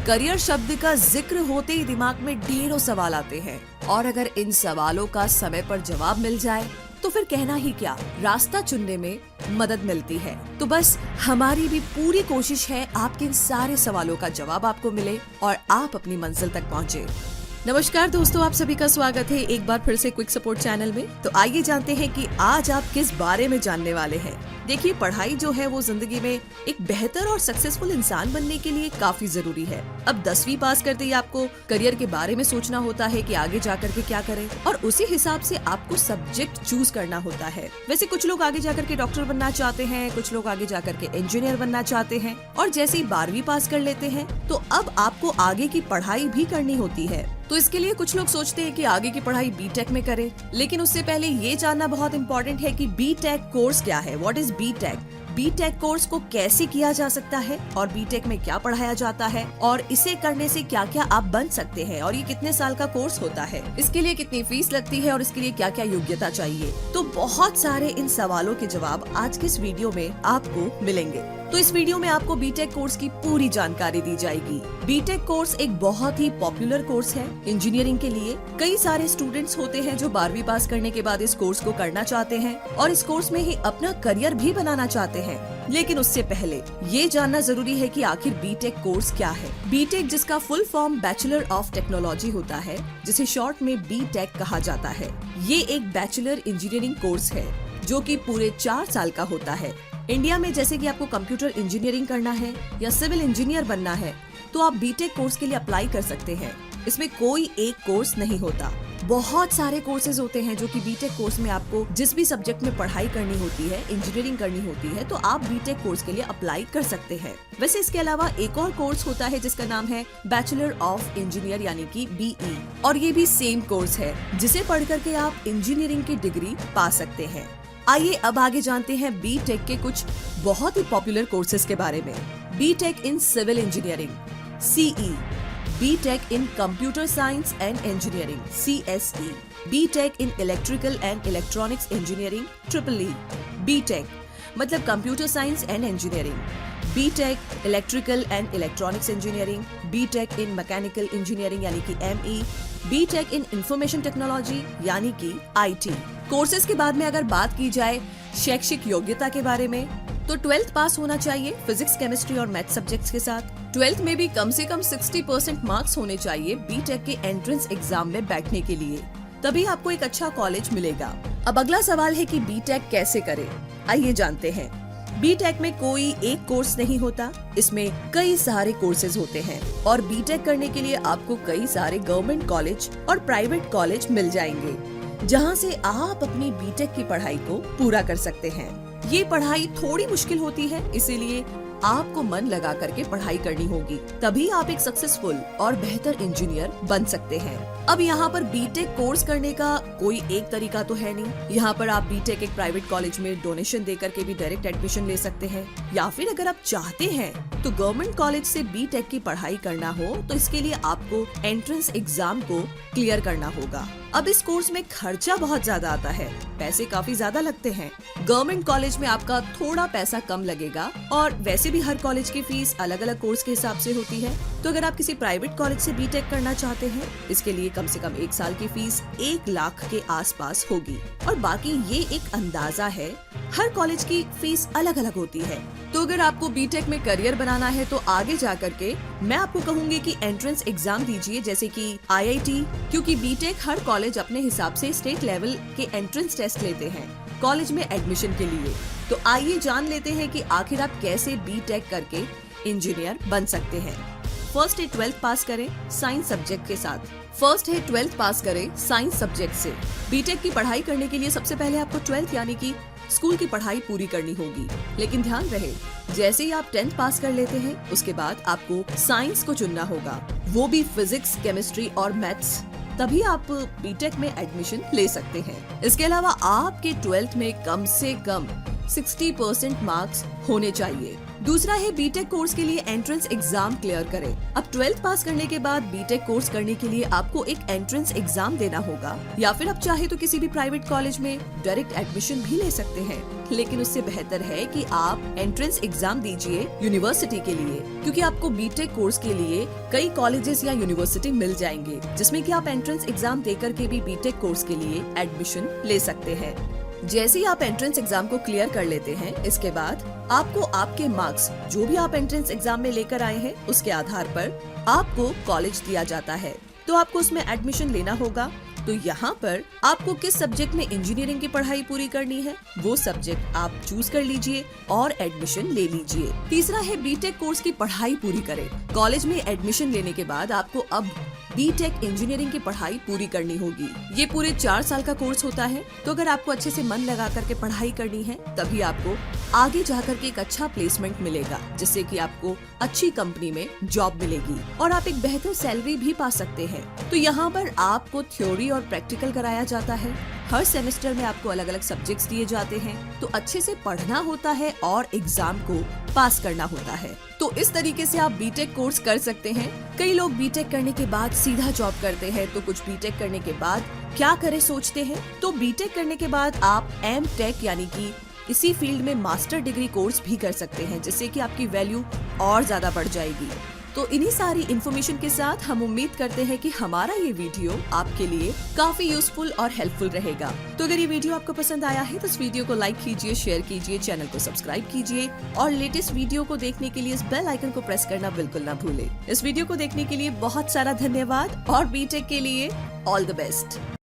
Career शब्द का जिक्र होते ही दिमाग में ढेरों सवाल आते हैं और अगर इन सवालों का समय पर जवाब मिल जाए तो फिर कहना ही क्या, रास्ता चुनने में मदद मिलती है। तो बस हमारी भी पूरी कोशिश है आपके इन सारे सवालों का जवाब आपको मिले और आप अपनी मंजिल तक पहुँचे। नमस्कार दोस्तों, आप सभी का स्वागत है एक बार फिर से क्विक सपोर्ट चैनल में। तो आइए जानते हैं कि आज आप किस बारे में जानने वाले हैं। देखिए, पढ़ाई जो है वो जिंदगी में एक बेहतर और सक्सेसफुल इंसान बनने के लिए काफी जरूरी है। अब 10वीं पास करते ही आपको करियर के बारे में सोचना होता है कि आगे जाकर के क्या करें और उसी हिसाब से आपको सब्जेक्ट चूज करना होता है। वैसे कुछ लोग आगे जाकर के डॉक्टर बनना चाहते हैं, कुछ लोग आगे जाकर के इंजीनियर बनना चाहते हैं और जैसे ही 12वीं पास कर लेते हैं तो अब आपको आगे की पढ़ाई भी करनी होती है। तो इसके लिए कुछ लोग सोचते हैं कि आगे की पढ़ाई बीटेक में करें, लेकिन उससे पहले ये जानना बहुत इम्पोर्टेंट है कि बीटेक कोर्स क्या है। What is BTech? BTech course को कैसे किया जा सकता है और बीटेक में क्या पढ़ाया जाता है और इसे करने से क्या क्या आप बन सकते हैं और ये कितने साल का कोर्स होता है, इसके लिए कितनी फीस लगती है और इसके लिए क्या क्या योग्यता चाहिए। तो बहुत सारे इन सवालों के जवाब आज के इस वीडियो में आपको मिलेंगे। तो इस वीडियो में आपको बीटेक कोर्स की पूरी जानकारी दी जाएगी। बीटेक कोर्स एक बहुत ही पॉपुलर कोर्स है इंजीनियरिंग के लिए। कई सारे स्टूडेंट्स होते हैं जो 12वीं पास करने के बाद इस कोर्स को करना चाहते हैं और इस कोर्स में ही अपना करियर भी बनाना चाहते हैं। लेकिन उससे पहले ये जानना जरूरी है कि आखिर बीटेक कोर्स क्या है। बीटेक, जिसका full form bachelor of technology होता है, जिसे शॉर्ट में बीटेक कहा जाता है, ये एक बैचलर इंजीनियरिंग कोर्स है जो कि पूरे 4 साल का होता है। इंडिया में जैसे कि आपको कंप्यूटर इंजीनियरिंग करना है या सिविल इंजीनियर बनना है तो आप बीटेक कोर्स के लिए अप्लाई कर सकते हैं। इसमें कोई एक कोर्स नहीं होता, बहुत सारे कोर्सेज होते हैं जो कि बीटेक कोर्स में आपको जिस भी सब्जेक्ट में पढ़ाई करनी होती है, इंजीनियरिंग करनी होती है, तो आप बीटेक कोर्स के लिए अप्लाई कर सकते हैं। वैसे इसके अलावा एक और कोर्स होता है जिसका नाम है बैचलर ऑफ इंजीनियर यानी कि बीई, और ये भी सेम कोर्स है जिसे पढ़ करके आप इंजीनियरिंग की डिग्री पा सकते हैं। आइए अब आगे जानते हैं बीटेक के कुछ बहुत ही पॉपुलर कोर्सेज के बारे में। B Tech in civil engineering CE, B Tech in computer science and engineering CSE, B Tech in electrical and electronics engineering triple E, B Tech मतलब computer science and engineering, B Tech electrical and electronics engineering, B Tech in mechanical engineering यानी कि ME, B Tech in information technology यानी कि IT. Courses के बाद में अगर बात की जाए शैक्षिक योग्यता के बारे में तो 12th पास होना चाहिए फिजिक्स, केमिस्ट्री और मैथ सब्जेक्ट्स के साथ। 12th में भी कम से कम 60% मार्क्स होने चाहिए बीटेक के एंट्रेंस एग्जाम में बैठने के लिए, तभी आपको एक अच्छा कॉलेज मिलेगा। अब अगला सवाल है कि बीटेक कैसे करें। आइए जानते हैं। बीटेक में कोई एक कोर्स नहीं होता, इसमें कई सारे कोर्सेज होते हैं और बीटेक करने के लिए आपको कई सारे गवर्नमेंट कॉलेज और प्राइवेट कॉलेज मिल जाएंगे जहां से आप अपनी बीटेक की पढ़ाई को पूरा कर सकते हैं। ये पढ़ाई थोड़ी मुश्किल होती है, इसीलिए आपको मन लगा करके पढ़ाई करनी होगी, तभी आप एक सक्सेसफुल और बेहतर इंजीनियर बन सकते हैं। अब यहाँ पर बीटेक कोर्स करने का कोई एक तरीका तो है नहीं। यहाँ पर आप बीटेक एक प्राइवेट कॉलेज में डोनेशन दे करके भी डायरेक्ट एडमिशन ले सकते हैं, या फिर अगर आप चाहते हैं तो गवर्नमेंट कॉलेज से बीटेक की पढ़ाई करना हो तो इसके लिए आपको एंट्रेंस एग्जाम को क्लियर करना होगा। अब इस कोर्स में खर्चा बहुत ज्यादा आता है, पैसे काफी ज्यादा लगते हैं। गवर्नमेंट कॉलेज में आपका थोड़ा पैसा कम लगेगा और वैसे भी हर कॉलेज की फीस अलग अलग कोर्स के हिसाब से होती है। तो अगर आप किसी प्राइवेट कॉलेज से बीटेक करना चाहते हैं, इसके लिए कम से कम 1 साल की फीस 1 लाख के आसपास होगी और बाकी ये एक अंदाजा है, हर कॉलेज की फीस अलग अलग होती है। तो अगर आपको बीटेक में करियर बनाना है तो आगे जा करके मैं आपको कहूँगी कि एंट्रेंस एग्जाम दीजिए, जैसे कि आईआईटी, क्योंकि बीटेक हर कॉलेज अपने हिसाब से स्टेट लेवल के एंट्रेंस टेस्ट लेते हैं कॉलेज में एडमिशन के लिए। तो आइए जान लेते हैं कि आखिर आप कैसे बीटेक करके इंजीनियर बन सकते हैं। फर्स्ट है 12th पास करें साइंस सब्जेक्ट के साथ। फर्स्ट है 12th पास करें साइंस सब्जेक्ट से। बीटेक की पढ़ाई करने के लिए सबसे पहले आपको 12th यानी कि स्कूल की पढ़ाई पूरी करनी होगी, लेकिन ध्यान रहे जैसे ही आप 10th पास कर लेते हैं उसके बाद आपको साइंस को चुनना होगा, वो भी फिजिक्स, केमिस्ट्री और मैथ्स, तभी आप बीटेक में एडमिशन ले सकते हैं। इसके अलावा आपके 12th में कम से कम 60% मार्क्स होने चाहिए। दूसरा है बीटेक कोर्स के लिए एंट्रेंस एग्जाम क्लियर करें। अब 12th पास करने के बाद बीटेक कोर्स करने के लिए आपको एक एंट्रेंस एग्जाम देना होगा, या फिर आप चाहे तो किसी भी प्राइवेट कॉलेज में डायरेक्ट एडमिशन भी ले सकते हैं। लेकिन उससे बेहतर है कि आप एंट्रेंस एग्जाम दीजिए यूनिवर्सिटी के लिए, क्योंकि आपको बीटेक कोर्स के लिए कई कॉलेजेस या यूनिवर्सिटी मिल जाएंगे, जिसमें कि आप एंट्रेंस एग्जाम देकर के भी बीटेक कोर्स के लिए एडमिशन ले सकते हैं। जैसे ही आप एंट्रेंस एग्जाम को क्लियर कर लेते हैं, इसके बाद आपको आपके मार्क्स जो भी आप एंट्रेंस एग्जाम में लेकर आए हैं उसके आधार पर आपको कॉलेज दिया जाता है, तो आपको उसमें एडमिशन लेना होगा। तो यहाँ पर आपको किस सब्जेक्ट में इंजीनियरिंग की पढ़ाई पूरी करनी है वो सब्जेक्ट आप चूज कर लीजिए और एडमिशन ले लीजिए। तीसरा है बीटेक कोर्स की पढ़ाई पूरी करें। कॉलेज में एडमिशन लेने के बाद आपको अब बीटेक इंजीनियरिंग की पढ़ाई पूरी करनी होगी। ये पूरे 4 साल का कोर्स होता है, तो अगर आपको अच्छे से मन लगा करके पढ़ाई करनी है तभी आपको आगे जाकर के एक अच्छा प्लेसमेंट मिलेगा, जिससे कि आपको अच्छी कंपनी में जॉब मिलेगी और आप एक बेहतर सैलरी भी पा सकते हैं। तो यहाँ पर आपको थ्योरी और प्रैक्टिकल कराया जाता है। हर सेमेस्टर में आपको अलग अलग सब्जेक्ट्स दिए जाते हैं, तो अच्छे से पढ़ना होता है और एग्जाम को पास करना होता है। तो इस तरीके से आप बीटेक कोर्स कर सकते हैं। कई लोग बीटेक करने के बाद सीधा जॉब करते हैं, तो कुछ बीटेक करने के बाद क्या करें सोचते हैं। तो बीटेक करने के बाद आप एम.टेक यानी कि इसी फील्ड में मास्टर डिग्री कोर्स भी कर सकते हैं, जिससे कि आपकी वैल्यू और ज्यादा बढ़ जाएगी। तो इन्हीं सारी इन्फॉर्मेशन के साथ हम उम्मीद करते हैं कि हमारा ये वीडियो आपके लिए काफी यूजफुल और हेल्पफुल रहेगा। तो अगर ये वीडियो आपको पसंद आया है तो इस वीडियो को लाइक कीजिए, शेयर कीजिए, चैनल को सब्सक्राइब कीजिए और लेटेस्ट वीडियो को देखने के लिए इस बेल आइकन को प्रेस करना बिल्कुल ना भूले। इस वीडियो को देखने के लिए बहुत सारा धन्यवाद और बीटेक के लिए ऑल द बेस्ट।